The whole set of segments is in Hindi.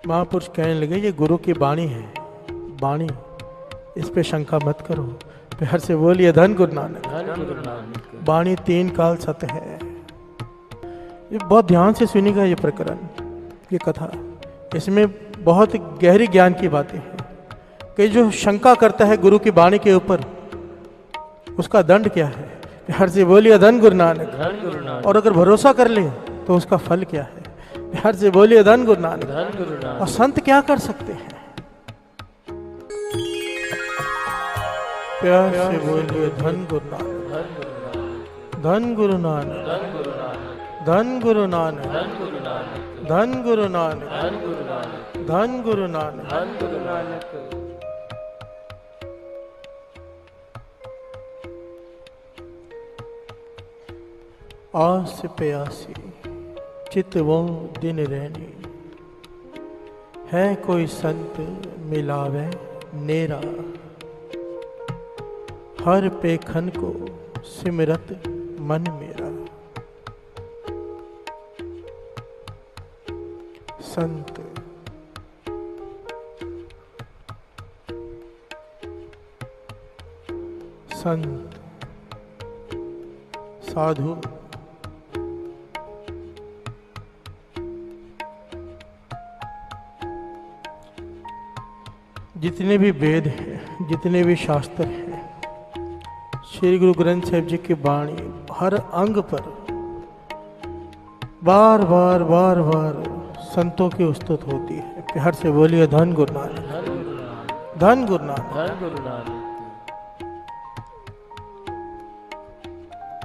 महापुरुष कहने लगे ये गुरु की वाणी है, वाणी, इस पे शंका मत करो। प्यार से बोलिए धन गुरु नानक। वाणी 3 काल सत्य है। ये बहुत ध्यान से सुनिएगा ये प्रकरण, ये कथा, इसमें बहुत गहरी ज्ञान की बातें हैं कि जो शंका करता है गुरु की वाणी के ऊपर उसका दंड क्या है। प्यार से बोलिए धन गुरु नानक। और अगर भरोसा कर ले तो उसका फल क्या है। प्यार से बोलिए धन गुरु नानक। और संत क्या कर सकते हैं। प्यार से बोलिए धन गुरु नानक। धन गुरु नानक। धन गुरु नानक। धन गुरु नानक। धन गुरु नानक। आस प्यासी चित वो दिन रहनी, है कोई संत मिलावे नेरा। हर पेखन को सिमरत मन मेरा। संत संत साधु जितने भी वेद हैं, जितने भी शास्त्र हैं, श्री गुरु ग्रंथ साहिब जी की वाणी हर अंग पर बार बार बार बार संतों की उस्तुत होती है। प्यार से बोलिए धन गुरु नानक। धन गुरु नानक।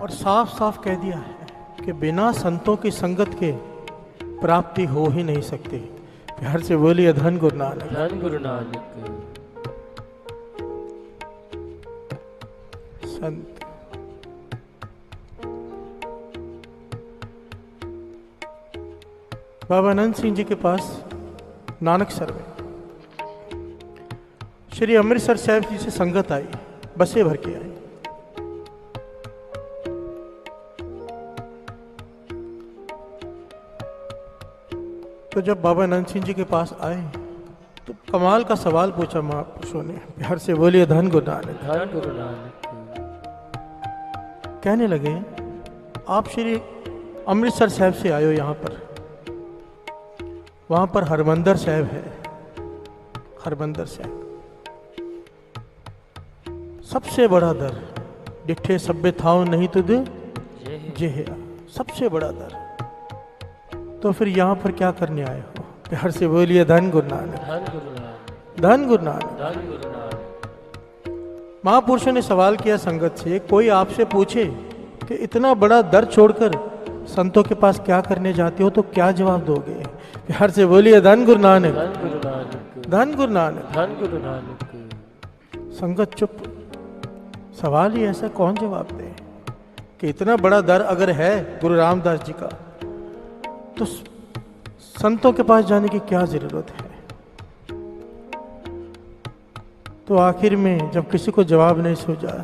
और साफ साफ कह दिया है कि बिना संतों की संगत के प्राप्ति हो ही नहीं सकती। प्यार से बोलिए धन गुरु नानक। धन गुरु नानक। संत बाबा आनंद सिंह जी के पास नानक सर में श्री अमृतसर साहिब जी से संगत आई, बसें भर के आई। तो जब बाबा आनंद सिंह जी के पास आए तो कमाल का सवाल पूछा महापुरुषों ने। प्यार से बोलिए धन गुरु नानक। धन गुरु नानक। कहने लगे आप श्री अमृतसर साहिब से आए हो यहाँ पर, वहाँ पर हरमंदर साहिब है। हरमंदर साहिब सबसे बड़ा दर, डिठे सभ्य थाओ नहीं तुद जेहा, सबसे बड़ा दर। तो फिर यहाँ पर क्या करने आए हो। प्यार से बोलिए धन गुरु नानक। धन गुरु नानक। धन गुरु नानक। धन गुरु नानक। महापुरुषों ने सवाल किया संगत से, कोई आपसे पूछे कि इतना बड़ा दर छोड़कर संतों के पास क्या करने जाते हो तो क्या जवाब दोगे। प्यार से बोलिए धन गुरु नानक। धन गुरु नानक। धन गुरु नानक। धन गुरु नानक। संगत चुप। सवाल ही ऐसा, कौन जवाब दे कि इतना बड़ा दर अगर है गुरु रामदास जी का तो संतों के पास जाने की क्या जरूरत है। तो आखिर में जब किसी को जवाब नहीं सूझा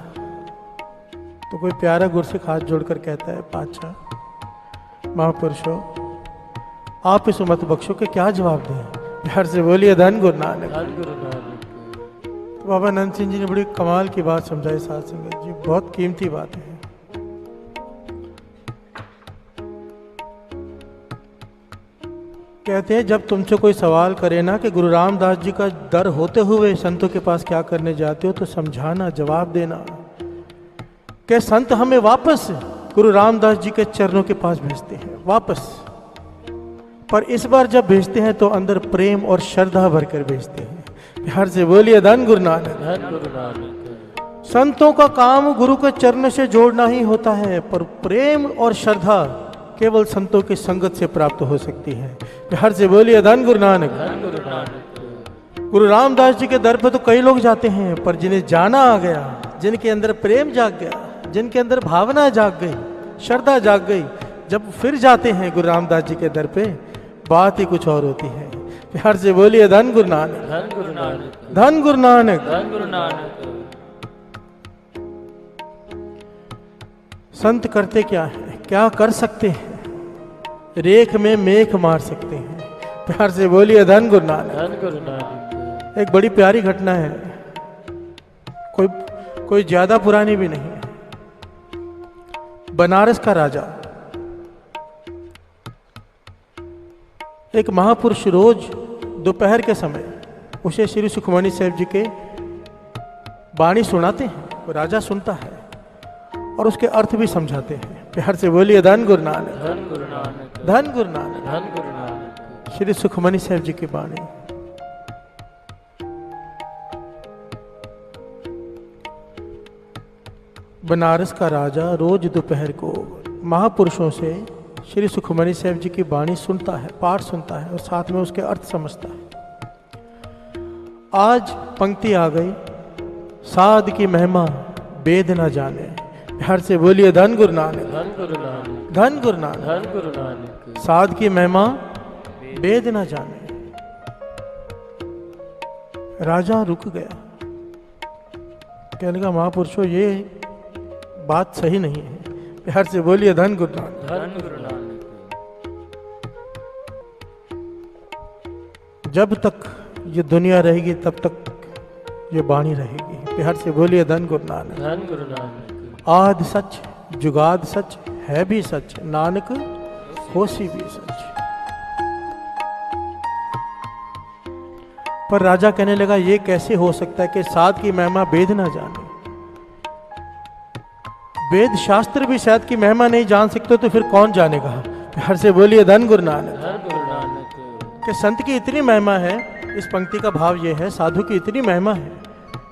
तो कोई प्यारा गुरसिख हाथ जोड़कर कहता है, पातशाह महापुरुषों आप इस उम्मत बख्शो के क्या जवाब दें। प्यार से बोलिए धन गुरु नानक। धन गुरु नानक। तो बाबा आनंद सिंह जी ने बड़ी कमाल की बात समझाई। साथ संगत जी बहुत कीमती बात है। कहते हैं जब तुमसे कोई सवाल करे ना कि गुरु रामदास जी का दर होते हुए संतों के पास क्या करने जाते हो, तो समझाना, जवाब देना कि संत हमें वापस गुरु रामदास जी के चरणों के पास भेजते हैं, वापस। पर इस बार जब भेजते हैं तो अंदर प्रेम और श्रद्धा भरकर भेजते हैं। प्यार से बोलिए धन गुरु नानक। धन गुरु नानक। संतों का काम गुरु के चरण से जोड़ना ही होता है, पर प्रेम और श्रद्धा केवल संतों की संगत से प्राप्त हो सकती है। प्यार से बोलिए धन गुरु नानक। धन गुरु नानक। गुरु रामदास जी के दर पे तो कई लोग जाते हैं, पर जिन्हें जाना आ गया, जिनके अंदर प्रेम जाग गया, जिनके अंदर भावना जाग गई, श्रद्धा जाग गई, जब फिर जाते हैं गुरु रामदास जी के दर पे, बात ही कुछ और होती है। प्यार से बोलिए धन गुरु नानक। धन गुरु नानक। धन गुरु नानक। धन गुरु नानक। संत करते क्या है, क्या कर सकते हैं। रेख में मेख मार सकते हैं। प्यार से बोलिए धन गुरु नानक। धन गुरु नानक। एक बड़ी प्यारी घटना है, कोई ज्यादा पुरानी भी नहीं है। बनारस का राजा, एक महापुरुष रोज दोपहर के समय उसे श्री सुखमणि साहब जी के वाणी सुनाते हैं। वो राजा सुनता है और उसके अर्थ भी समझाते हैं। प्यार से बोलिए धन गुरु नानक। धन गुरु नानक। धन गुरु नानक। धन गुरु नानक। श्री सुखमणि साहब जी की वाणी। बनारस का राजा रोज दोपहर को महापुरुषों से श्री सुखमणि साहब जी की वाणी सुनता है, पाठ सुनता है और साथ में उसके अर्थ समझता है। आज पंक्ति आ गई, साध की महिमा वेद न जाने। प्यार से बोलिए धन गुरु नानक। धन गुरु नानक। धन गुरु नानक। धन गुरु नानक। साध की महिमा वेद न जाने। राजा रुक गया, कहने लगा महापुरुषों ये बात सही नहीं है। प्यार से बोलिए धन गुरु नानक। धन गुरु नानक। जब तक ये दुनिया रहेगी तब तक ये वाणी रहेगी। प्यार से बोलिए धन गुरु नानक। धन गुरु नानक। आद सच जुगाद सच है भी सच, नानक होसी भी सच। पर राजा कहने लगा ये कैसे हो सकता है कि साध की महिमा वेद ना जाने। वेद शास्त्र भी शायद की महिमा नहीं जान सकते तो फिर कौन जानेगा। प्यार से बोलिए धन गुरु नानक। धन गुरु नानक। कि संत की इतनी महिमा है, इस पंक्ति का भाव ये है साधु की इतनी महिमा है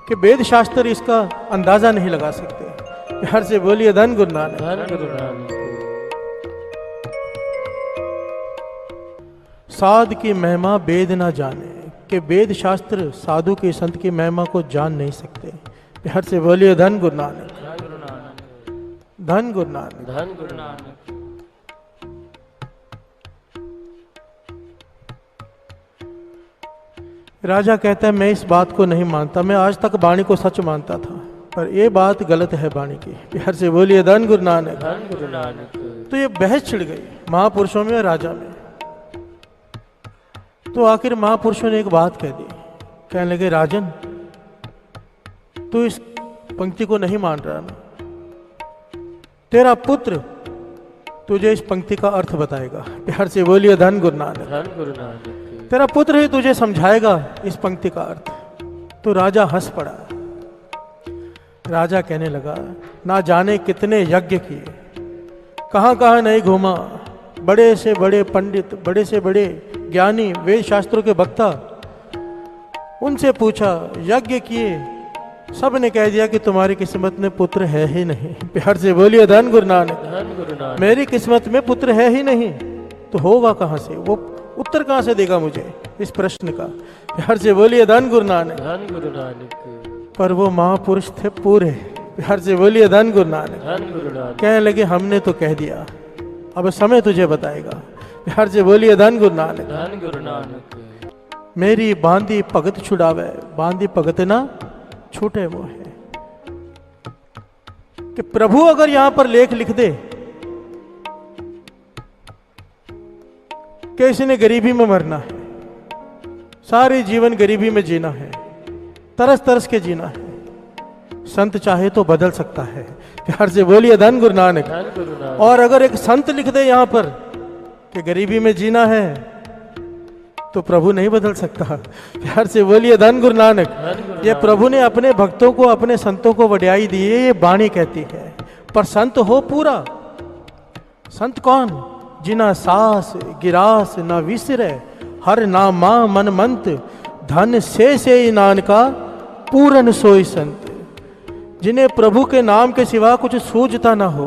कि वेद शास्त्र इसका अंदाजा नहीं लगा सकते। प्यार से बोलिए धन गुरु नानक। धन गुरु नानक। साध की महिमा वेद ना जाने, कि वेद शास्त्र साधु के संत की महिमा को जान नहीं सकते। प्यार से बोलिए धन गुरु नानक। धन गुरु नानक। धन गुरु नानक। धन गुरु नानक। राजा कहता है मैं इस बात को नहीं मानता, मैं आज तक वाणी को सच मानता था पर ये बात गलत है वाणी की। प्यार से बोलिए धन गुरु नानक। धन गुरु नानक। तो ये बहस छिड़ गई महापुरुषों में और राजा में। तो आखिर महापुरुषों ने एक बात कह दी, कहने लगे राजन तू इस पंक्ति को नहीं मान रहा ना, तेरा पुत्र तुझे इस पंक्ति का अर्थ बताएगा। प्यार से बोलिए धन गुरु नानक। धन गुरु नानक। तेरा पुत्र ही तुझे समझाएगा इस पंक्ति का अर्थ। तो राजा हंस पड़ा। राजा कहने लगा ना जाने कितने यज्ञ किए, कहां कहां नहीं घूमा, बड़े से बड़े पंडित, बड़े से बड़े ज्ञानी, वेद शास्त्रों के वक्ता, उनसे पूछा, यज्ञ किए, सब ने कह दिया कि तुम्हारी किस्मत में पुत्र है ही नहीं। प्यार से बोलिए धन गुरु नानक। धन गुरु नानक। मेरी किस्मत में पुत्र है ही नहीं तो होगा कहां से, वो उत्तर कहां से देगा मुझे इस प्रश्न का। प्यार से बोलिए धन गुरु नानक। धन गुरु नानक। पर वो महापुरुष थे पूरे। प्यार से बोलिए धन गुरु नानक। धन गुरु नानक। कहने लगे हमने तो कह दिया, अब समय तुझे बताएगा। प्यार से बोलिए धन गुरु नानक। धन गुरु नानक। मेरी बांदी भगत छुड़ावे, बांदी भगत ना छूटे वो है। कि प्रभु अगर यहां पर लेख लिख दे कि इसने गरीबी में मरना है, सारे जीवन गरीबी में जीना है, तरस तरस के जीना है, संत चाहे तो बदल सकता है। प्यार से बोलिए धन गुरु नानक। धन गुरु नानक। और अगर एक संत लिख दे यहां पर कि गरीबी में जीना है तो प्रभु नहीं बदल सकता। प्यार से बोलिए धन गुरु नानक। ये प्रभु ने अपने भक्तों को, अपने संतों को वड्याई दी है, ये वाणी कहती है। पर संत हो पूरा। संत कौन? जिना सास गिरास न विसरे, हर नामा मन मंत, धन से नानका पूरन सोई संत। जिन्हें प्रभु के नाम के सिवा कुछ सूझता ना हो।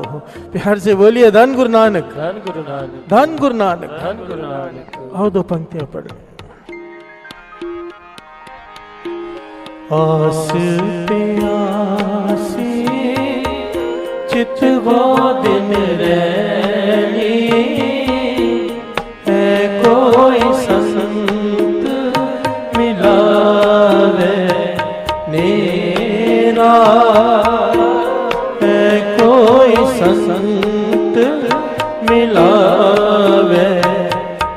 प्यार से बोलिए धन गुरु नानक। धन गुरु नानक। धन गुरु नानक। धन गुरु नानक। आओ दो पंक्तियां पढ़। आस प्यासी चित वो दिन रैनी, है कोई संत मिलावे नेरा, है कोई संत मिलावे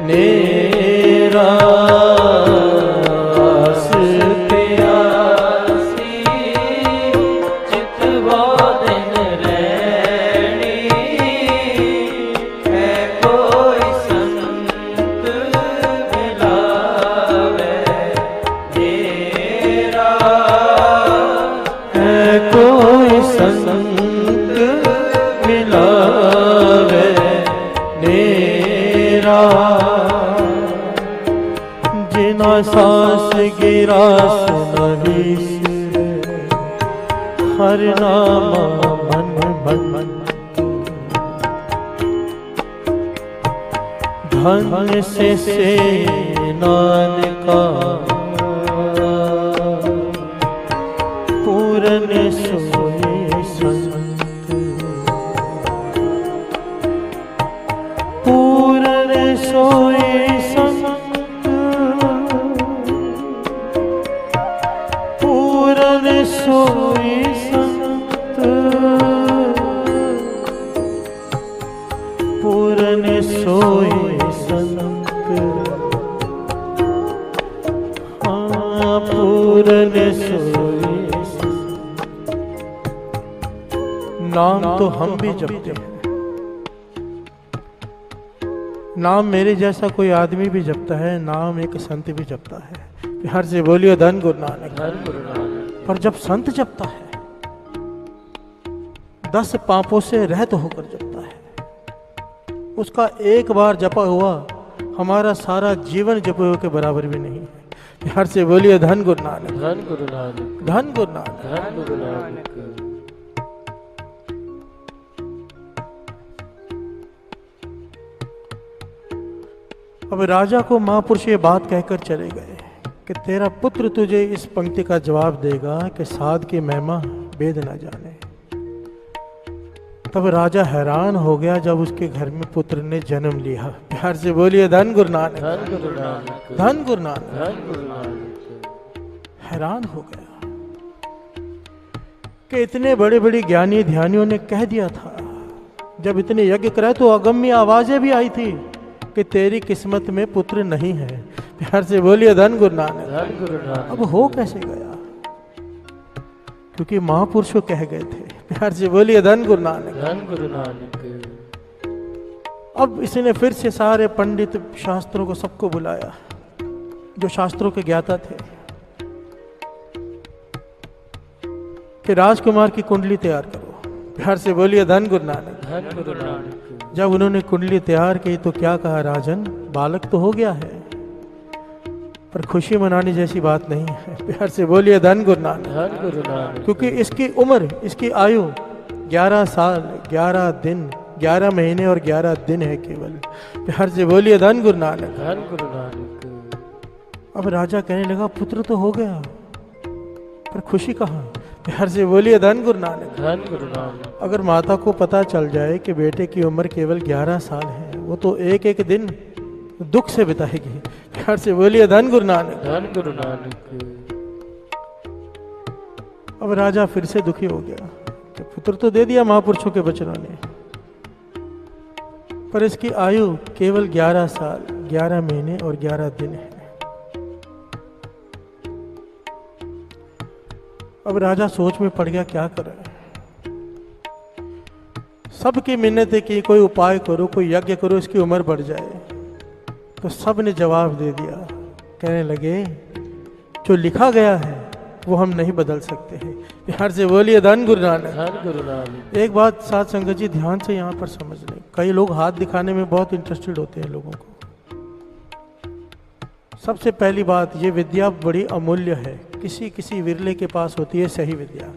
नेरा। जिना सांस गिरा सुनहि हर नामा मन मन धन से नानका पूरन सोए संत पूरन सोए संत पूरन सोए संत पूरन सोए संत हाँ पूरन सोए संत। नाम तो हम भी जपते हैं, नाम मेरे जैसा कोई आदमी भी जपता है, नाम एक संत भी जपता है। हर से बोलियो धन गुरु नानक। धन गुरु नानक। पर जब संत जपता है 10 पापों से रहित होकर जपता है, उसका एक बार जपा हुआ हमारा सारा जीवन जपे हुए के बराबर भी नहीं है। हर से बोलिए धन गुरु नानक। धन गुरु नानक। धन गुरु नानक। धन गुरु नानक। अब राजा को महापुरुष ये बात कहकर चले गए कि तेरा पुत्र तुझे इस पंक्ति का जवाब देगा कि साध की महिमा वेद न जाने। तब राजा हैरान हो गया जब उसके घर में पुत्र ने जन्म लिया। प्यार से बोलिए धन गुरु नानक। धन गुरु नानक। धन गुरु नानक। धन गुरु नानक। हैरान हो गया कि इतने बड़े बड़े ज्ञानी ध्यानियों ने कह दिया था, जब इतने यज्ञ कराए तो अगम्य आवाजें भी आई थी कि तेरी किस्मत में पुत्र नहीं है। प्यार से बोलिए धन गुरु नानक। धन गुरु नानक। अब हो कैसे गया? क्योंकि महापुरुषों कह गए थे। प्यार से बोलिए धन गुरु नानक। धन गुरु नानक। अब इसने फिर से सारे पंडित शास्त्रों को सबको बुलाया जो शास्त्रों के ज्ञाता थे कि राजकुमार की कुंडली तैयार करो। प्यार से बोलिए धन गुरु नानक। धन गुरु नानक। जब उन्होंने कुंडली तैयार की तो क्या कहा, राजन बालक तो हो गया है पर खुशी मनाने जैसी बात नहीं है। प्यार से बोलिए धन गुरु नानक। धन गुरु नानक। क्योंकि इसकी उम्र, इसकी आयु 11 साल 11 दिन 11 महीने और 11 दिन है केवल। प्यार से बोलिए धन गुरु नानक। धन गुरु नानक। अब राजा कहने लगा पुत्र तो हो गया पर खुशी कहाँ? प्यार से बोलिए धन गुरु नानक। धन गुरु नानक। अगर माता को पता चल जाए कि बेटे की उम्र केवल 11 साल है, वो तो एक एक दिन दुख से बिताएगी। प्यार से बोलिए धन गुरु नानक। धन गुरु नानक। अब राजा फिर से दुखी हो गया कि पुत्र तो दे दिया महापुरुषों के वचनों ने, पर इसकी आयु केवल 11 साल 11 महीने और 11 दिन है। अब राजा सोच में पड़ गया क्या करे। सबकी मिन्नतें की, कोई उपाय करो, कोई यज्ञ करो, इसकी उम्र बढ़ जाए। तो सब ने जवाब दे दिया, कहने लगे जो लिखा गया है वो हम नहीं बदल सकते हैं। प्यार से बोलिए धन गुरु नानक। धन गुरु नानक। एक बात साथ संगत जी ध्यान से यहाँ पर समझ लें, कई लोग हाथ दिखाने में बहुत इंटरेस्टेड होते हैं लोगों को। सबसे पहली बात, ये विद्या बड़ी अमूल्य है, किसी किसी विरले के पास होती है सही विद्या।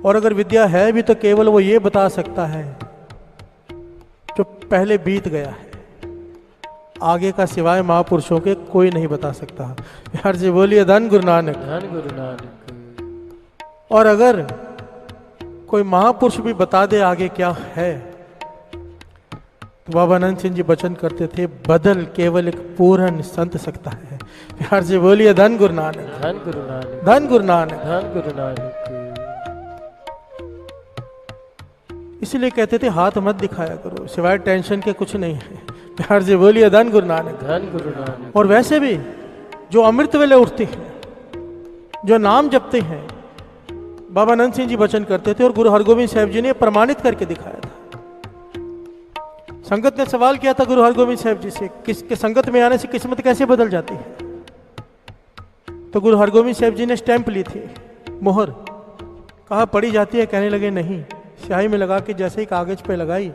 और अगर विद्या है भी तो केवल वो ये बता सकता है जो पहले बीत गया है, आगे का सिवाय महापुरुषों के कोई नहीं बता सकता। प्यार से बोलिए धन गुरु नानक। धन गुरु नानक। और अगर कोई महापुरुष भी बता दे आगे क्या है, तो बाबा अनंत सिंह जी वचन करते थे, बदल केवल एक पूर्ण संत सकता है। प्यार से बोलिए धन गुरु नानक। धन गुरु नानक। धन गुरु नानक। धन गुरु नानक। इसलिए कहते थे हाथ मत दिखाया करो, सिवाय टेंशन के कुछ नहीं है। प्यार से बोलिए धन गुरु नानक। धन गुरु नानक। और वैसे भी जो अमृत वेले उठते हैं, जो नाम जपते हैं, बाबा अनंत सिंह जी वचन करते थे और गुरु हरगोविंद साहब जी ने प्रमाणित करके दिखाया था। संगत ने सवाल किया था गुरु हरगोविंद साहब जी से, किसके संगत में आने से किस्मत कैसे बदल जाती है? तो गुरु हरगोविंद साहब जी ने स्टैंप ली थी, मोहर, कहा पढ़ी जाती है? कहने लगे नहीं। स्याही में लगा के जैसे ही कागज पे लगाई,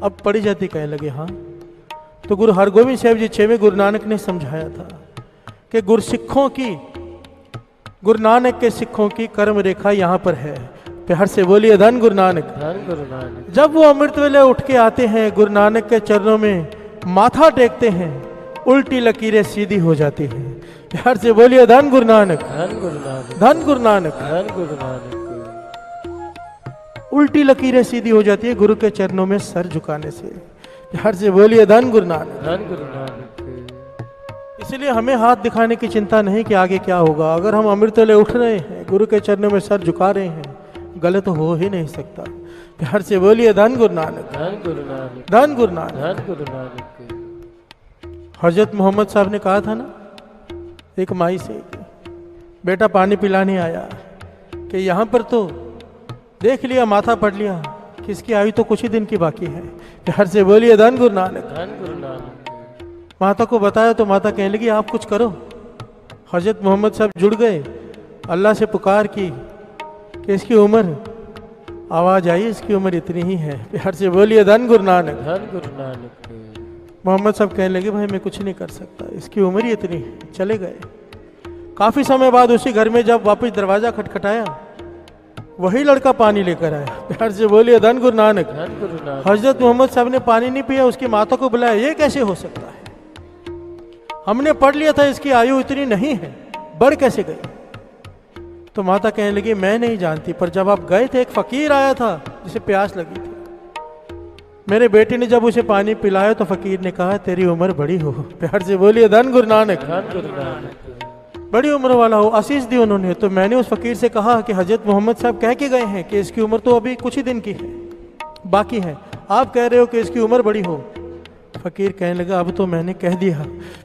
अब पढ़ी जाती? कहने लगे हाँ। तो गुरु हरगोविंद साहब जी 6वें गुरु नानक ने समझाया था कि गुरसिखों की, गुरु नानक के सिखों की कर्म रेखा यहाँ पर है। प्यार से बोलिए धन गुरु नानक। धन गुरु नानक। जब वो अमृत वेले उठ के आते हैं, गुरु नानक के चरणों में माथा टेकते हैं, उल्टी लकीरें सीधी हो जाती हैं। प्यार से बोलिए धन गुरु नानक। धन गुरु नानक। धन गुरु नानक। धन गुरु नानक। उल्टी लकीरें सीधी हो जाती है गुरु के चरणों में सर झुकाने से। प्यार से बोलिए धन गुरु नानक। धन गुरु नानक। इसलिए हमें हाथ दिखाने की चिंता नहीं कि आगे क्या होगा। अगर हम अमृत वेले उठ रहे हैं, गुरु के चरणों में सर झुका रहे हैं, गलत हो ही नहीं सकता। प्यार से बोलिए धन गुरु नानक। धन गुरु नानक। धन गुरु नानक। धन गुरु नानक। हजरत मोहम्मद साहब ने कहा था ना एक माई से, बेटा पानी पिलाने आया कि यहाँ पर तो देख लिया, माथा पढ़ लिया कि इसकी आयु तो कुछ ही दिन की बाकी है। प्यार से बोलिए धन गुरु नानक। धन गुरु नानक। माता को बताया तो माता कहने लगी आप कुछ करो। हजरत मोहम्मद साहब जुड़ गए, अल्लाह से पुकार की कि इसकी उम्र, आवाज आई इसकी उम्र इतनी ही है। प्यार से बोलिए धन गुरु नानक। धन गुरु नानक। मोहम्मद साहब कहने लगे भाई मैं कुछ नहीं कर सकता, इसकी उम्र ही इतनी है। चले गए। काफी समय बाद उसी घर में जब वापस दरवाजा खटखटाया, वही लड़का पानी लेकर आया। प्यार से बोलिए धन गुरु नानक। धन गुरु नानक। हजरत मोहम्मद साहब ने पानी नहीं पिया, उसकी माता को बुलाया, ये कैसे हो सकता है, हमने पढ़ लिया था इसकी आयु इतनी नहीं है, बढ़ कैसे गई। तो माता कहने लगी मैं नहीं जानती, पर जब आप गए थे एक फकीर आया था जिसे प्यास लगी थी, मेरे बेटे ने जब उसे पानी पिलाया तो फकीर ने कहा तेरी उम्र बड़ी हो। प्यार से बोलिए धन गुरु नानक। धन गुरु नानक। बड़ी उम्र वाला हो, आशीष दी उन्होंने। तो मैंने उस फकीर से कहा कि हजरत मोहम्मद साहब कह के गए हैं कि इसकी उम्र तो अभी कुछ ही दिन की है, बाकी है, आप कह रहे हो कि इसकी उम्र बड़ी हो। फकीर कहने लगा अब तो मैंने कह दिया।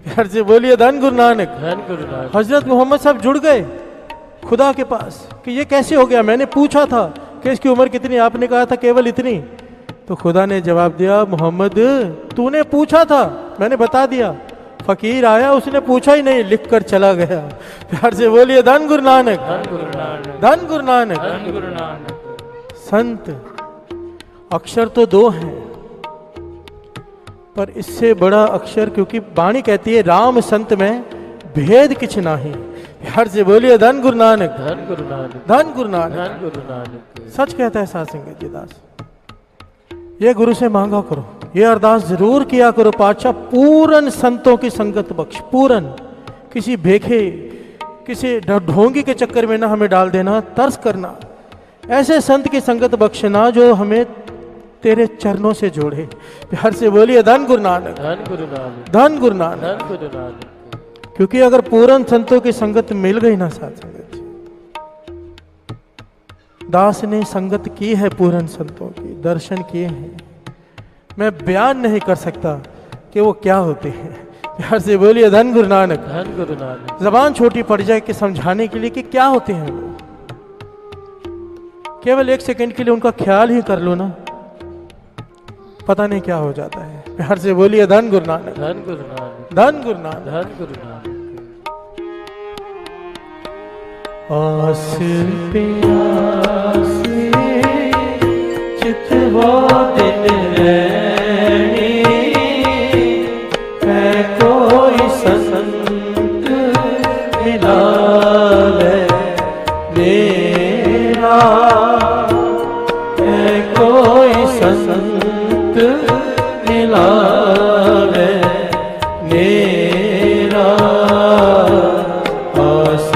प्यार से बोलिए धन गुरु नानक। धन गुरु नानक। हजरत मोहम्मद साहब जुड़ गए खुदा के पास कि ये कैसे हो गया, मैंने पूछा था कि इसकी उम्र कितनी, आपने कहा था केवल इतनी। तो खुदा ने जवाब दिया मोहम्मद तूने पूछा था, मैंने बता दिया। फकीर आया, उसने पूछा ही नहीं, लिख कर चला गया। प्यार से बोलिए धन गुरु नानक। धन गुरु नानक। धन गुरु नानक। धन गुरु नानक। संत अक्षर तो दो हैं, पर इससे बड़ा अक्षर, क्योंकि वाणी कहती है राम संत में भेद किछ नाही। प्यार से बोलिए धन गुरु नानक। धन गुरु नानक। धन गुरु नानक। धन गुरु नानक। सच कहता है साध संगत जी दास, ये गुरु से मांगा करो, ये अरदास जरूर किया करो, पातशाह पूरन संतों की संगत बख्श। पूरन, किसी भेखे, किसी ढोंगी के चक्कर में ना हमें डाल देना, तरस करना, ऐसे संत की संगत बख्शना जो हमें तेरे चरणों से जोड़े। प्यार से बोलिए धन गुरु नानक। धन गुरु नानक। धन गुरु नानक। धन गुरु नानक। क्योंकि अगर पूरन संतों की संगत मिल गई ना साथ संगत जी, दास ने संगत की है पूरन संतों की, दर्शन किए हैं, मैं बयान नहीं कर सकता कि वो क्या होते हैं। प्यार से बोलिए धन गुरु नानक। धन गुरु नानक। जबान छोटी पड़ जाए कि समझाने के लिए कि क्या होते हैं वो, केवल एक सेकंड के लिए उनका ख्याल ही कर लो ना, पता नहीं क्या हो जाता है। प्यार से बोलिए धन गुरु नानक। धन गुरु नानक। धन गुरु नानक। धन गुरु नानक। आस पे आस चितवा दिन रैनी, है कोई संत मिला ले मेरा, है कोई संत मिला ले मेरा। आस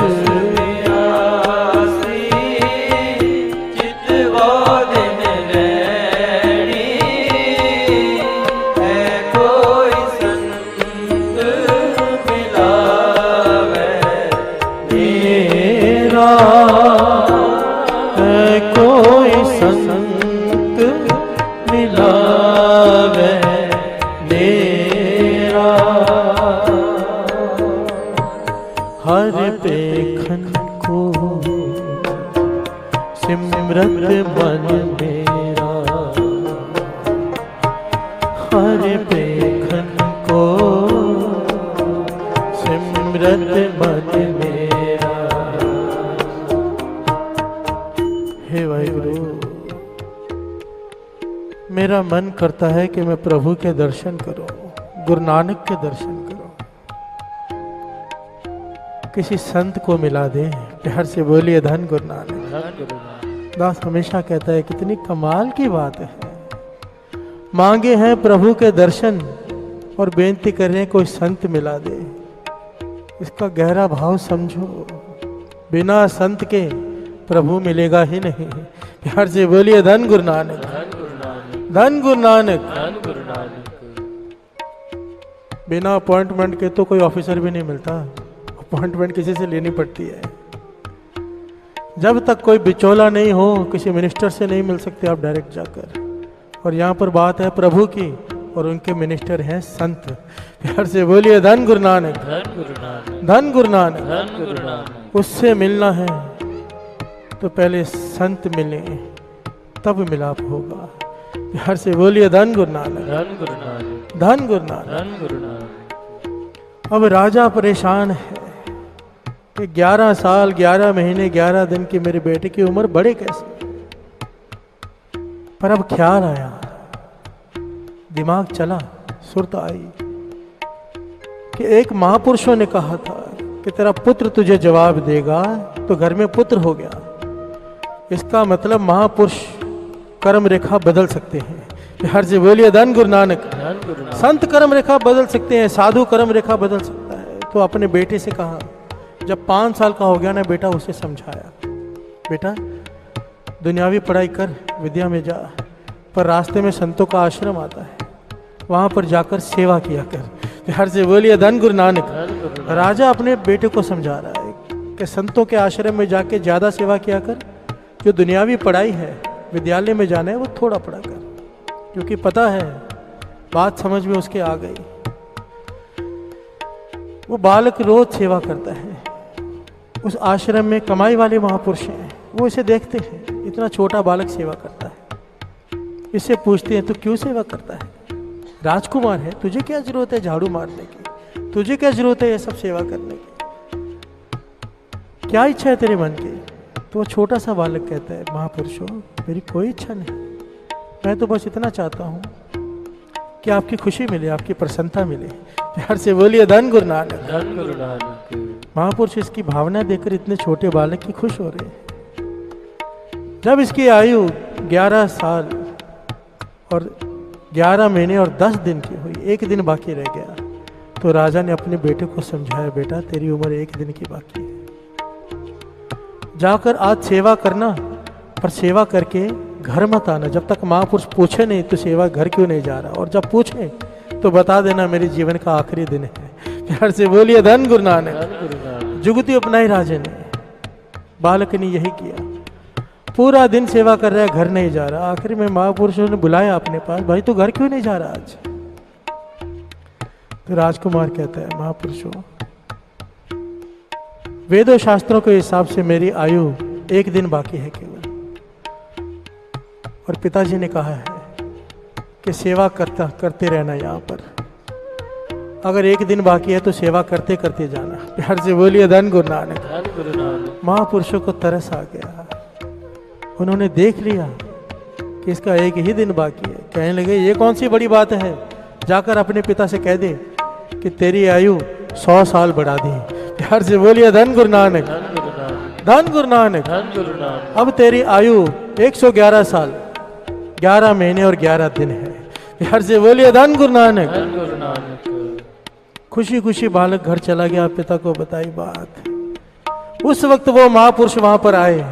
हर पेखन को सिमरत मन मेरा, हर पेखन को सिमरत मन मेरा। हे वाहिगुरु, मेरा मन करता है कि मैं प्रभु के दर्शन करूं, गुरु नानक के दर्शन करूं। किसी संत को मिला दे। प्यार से बोलिए धन गुरु नानक। धन गुरु नानक। दास हमेशा कहता है कितनी कमाल की बात है। मांगे हैं प्रभु के दर्शन और बेनती कर रहे हैं कोई संत मिला दे। इसका गहरा भाव समझो। बिना संत के प्रभु मिलेगा ही नहीं। प्यार से बोलिए धन गुरु नानक। धन गुरु नानक। धन गुरु नानक। धन गुरु नानक। बिना अपॉइंटमेंट के तो कोई ऑफिसर भी नहीं मिलता। अपॉइंटमेंट किसी से लेनी पड़ती है। जब तक कोई बिचौला नहीं हो, किसी मिनिस्टर से नहीं मिल सकते आप डायरेक्ट जाकर। और यहाँ पर बात है प्रभु की और उनके मिनिस्टर हैं संत। प्यार से बोलिए धन गुरु नानक। धन गुरु नानक। धन गुरु नानक। धन गुरु नानक। उससे मिलना है तो पहले संत मिले, तब मिलाप होगा। प्यार से बोलिए धन गुरु नानक। धन गुरु नानक। धन गुरु नानक। धन गुरु नानक। अब राजा परेशान है कि 11 साल 11 महीने 11 दिन की मेरे बेटे की उम्र बढ़े कैसे। पर अब ख्याल आया, दिमाग चला, सुरत आई कि एक महापुरुषों ने कहा था कि तेरा पुत्र तुझे जवाब देगा, तो घर में पुत्र हो गया। इसका मतलब महापुरुष कर्म रेखा बदल सकते हैं। हर से बोलिए धन गुरु नानक। धन गुरु नानक। संत कर्म रेखा बदल सकते हैं, साधु कर्म रेखा बदल सकता है। तो अपने बेटे से कहा, जब 5 साल का हो गया ना बेटा, उसे समझाया, बेटा दुनियावी पढ़ाई कर, विद्या में जा, पर रास्ते में संतों का आश्रम आता है, वहां पर जाकर सेवा किया कर। हर से बोलिए धन गुरु नानक। धन गुरु नानक। राजा अपने बेटे को समझा रहा है कि संतों के आश्रम में जाके ज्यादा सेवा किया कर, जो दुनियावी पढ़ाई है विद्यालय में जाना है वो थोड़ा पढ़ा कर, क्योंकि पता है बात समझ में उसके आ गई। वो बालक रोज सेवा करता है। उस आश्रम में कमाई वाले महापुरुष हैं, वो इसे देखते हैं, इतना छोटा बालक सेवा करता है। इससे पूछते हैं तू क्यों सेवा करता है, राजकुमार है, तुझे क्या जरूरत है झाड़ू मारने की, तुझे क्या जरूरत है ये सब सेवा करने की, क्या इच्छा है तेरे मन की। तो वो छोटा सा बालक कहता है, महापुरुषों मेरी कोई इच्छा नहीं, मैं तो बस इतना चाहता हूँ कि आपकी खुशी मिले, आपकी प्रसन्नता मिले। प्यार से बोलिए धन गुरु नानक। धन गुरु नानक। महापुरुष इसकी भावना देखकर इतने छोटे बालक की खुश हो रहे हैं। जब इसकी आयु 11 साल और 11 महीने और 10 दिन की हुई, 1 दिन बाकी रह गया, तो राजा ने अपने बेटे को समझाया, बेटा तेरी उम्र 1 दिन की बाकी है, जाकर आज सेवा करना, पर सेवा करके घर मत आना। जब तक महापुरुष पूछे नहीं तो सेवा घर क्यों नहीं जा रहा, और जब पूछे तो बता देना मेरे जीवन का आखिरी दिन है। प्यार से बोलिए धन गुरु नानक। धन गुरु नानक। जुगती अपनाई राजा ने, बालक ने यही किया, पूरा दिन सेवा कर रहा है, घर नहीं जा रहा। आखिर में महापुरुषों ने बुलाया अपने पास, भाई तू घर क्यों नहीं जा रहा आज। तो राजकुमार कहता है, महापुरुषों वेदों शास्त्रों के हिसाब से मेरी आयु 1 दिन बाकी है केवल, और पिताजी ने कहा है कि सेवा करते रहना यहाँ पर, अगर 1 दिन बाकी है तो सेवा करते करते जाना। प्यार से बोलिए धन गुरु नानक। धन गुरु नानक। महापुरुषों को तरस आ गया, उन्होंने देख लिया कि इसका 1 ही दिन बाकी है। कहने लगे ये कौन सी बड़ी बात है, जाकर अपने पिता से कह दे कि तेरी आयु 100 साल बढ़ा दी। प्यार से बोलिए धन गुरु नानक। धन गुरु नानक। धन गुरु नानक। धन गुरु नानक। अब तेरी आयु 111 साल 11 महीने और 11 दिन है। प्यार से बोलिए धन गुरु नानक। धन गुरु नानक। खुशी खुशी बालक घर चला गया, पिता को बताई बात। उस वक्त वो महापुरुष वहां पर आए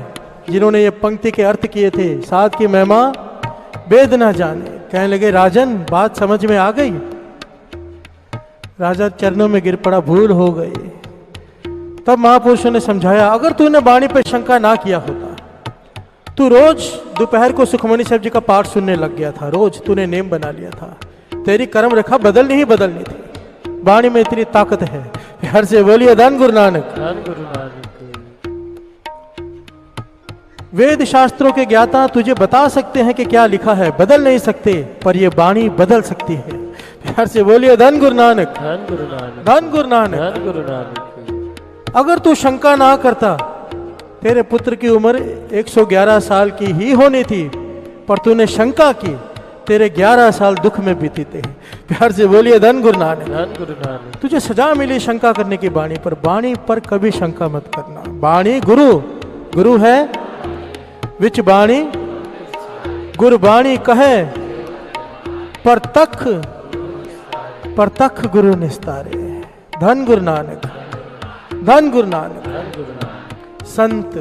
जिन्होंने ये पंक्ति के अर्थ किए थे, साथ की महिमा वेद न जाने। कहने लगे, राजन बात समझ में आ गई। राजा चरणों में गिर पड़ा, भूल हो गई। तब महापुरुषों ने समझाया, अगर तूने वाणी पे शंका ना किया होता, तू रोज दोपहर को सुखमणि साहब जी का पाठ सुनने लग गया था, रोज तूने नेम बना लिया था, तेरी कर्म रेखा बदलनी ही बदलनी थी। वाणी में इतनी ताकत है। हर से बोलिए धन गुरु नानक। धन गुरु नानक। वेद शास्त्रों के ज्ञाता तुझे बता सकते हैं कि क्या लिखा है, बदल नहीं सकते, पर ये वाणी बदल सकती है। हर से बोलिए धन गुरु नानक। धन गुरु नानक। धन गुरु नानक। धन गुरु नानक। अगर तू शंका ना करता, तेरे पुत्र की उम्र 111 साल की ही होनी थी, पर तूने शंका की, तेरे 11 साल दुख में बीते हैं। प्यार से बोलिए धन गुरु नानक। धन गुरु नानक। तुझे सजा मिली शंका करने की वाणी पर, वाणी पर कभी शंका मत करना। वाणी गुरु, गुरु है विच वाणी, गुरबाणी कहे परतख गुरु निस्तारे। धन गुरु नानक, धन गुरु नानक। धन गुरु नानक। संत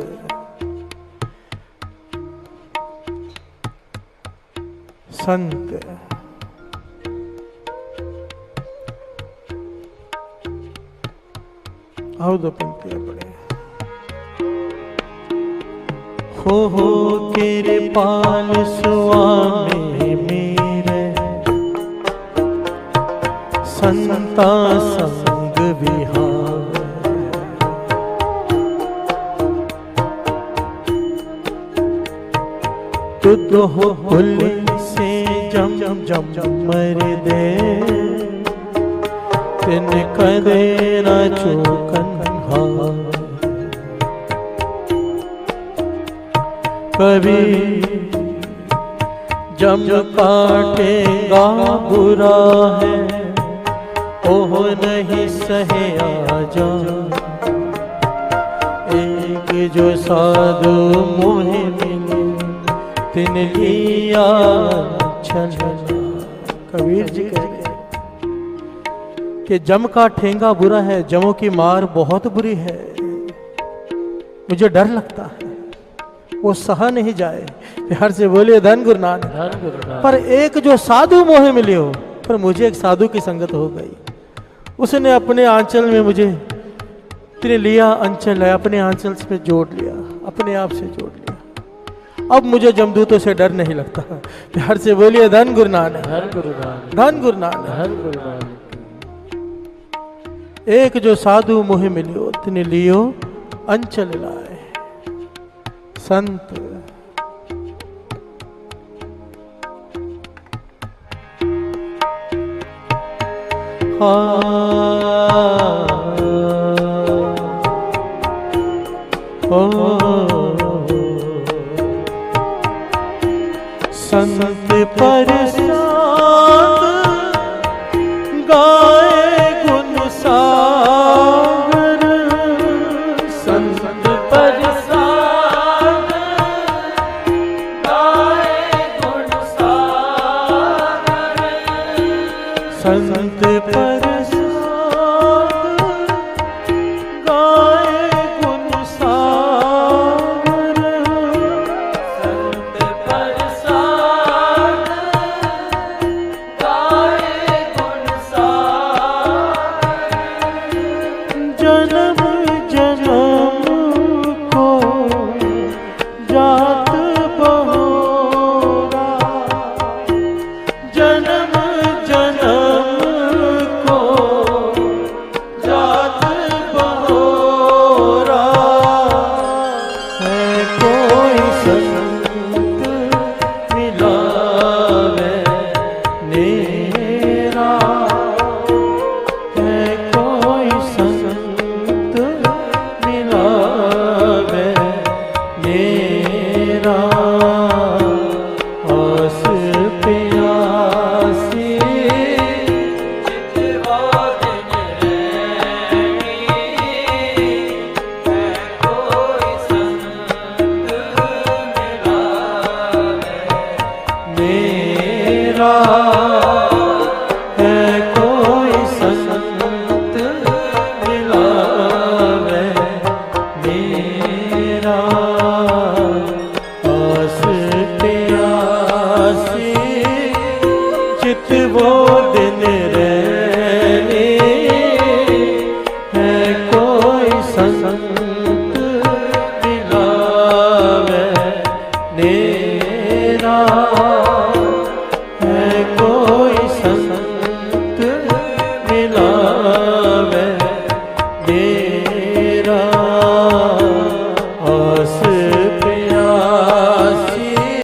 संत आओ दो पंक्तियां पढ़े। हो केरे पाल स्वामी मेरे, संता संग विहार। तुद हो पुल से जम मर दे, तिन कदे न चूकन हार। कभी जम काटेगा बुरा है, ओह नहीं सहे आजा। एक जो साधु मोहे मिले, तिन लिया छलना। कबीर जी कहते कि जम का ठेंगा बुरा है, जमों की मार बहुत बुरी है, मुझे डर लगता है, वो सहा नहीं जाए। प्यार से बोलिए धन गुरु नानक। धन गुरु नानक। पर एक जो साधु मोहे मिले हो, पर मुझे एक साधु की संगत हो गई, उसने अपने आंचल में मुझे तेरे लिया, अंचल है अपने आंचल से जोड़ लिया, अपने आप से जोड़ लिया। अब मुझे जमदूतों से डर नहीं लगता। प्यार से बोलिए धन गुरु नानक। धन गुरु नानक। धन गुरु नानक। धन गुरु नानक। एक जो साधु मोहे मिलियो, तिने लियो अंचल लाए। संत संत परसाद गाए गुण सागर। संत परसाद गाए गुण सागर। संत परसाद गाए गुण सागर। संत परसाद गाए गुण सागर। जन्म जन्म को जात बहोरा, जन्म जन्म को जात बहोरा। है कोई संत मिलावे नेरा, है कोई संत मिलावे नेरा। आस प्यासी चितवा दिन रैनी, है कोई संत मिलावे मेरा, है कोई संत मिलावे मेरा। आस प्यासी चित वो दिन रहनी, है कोई संत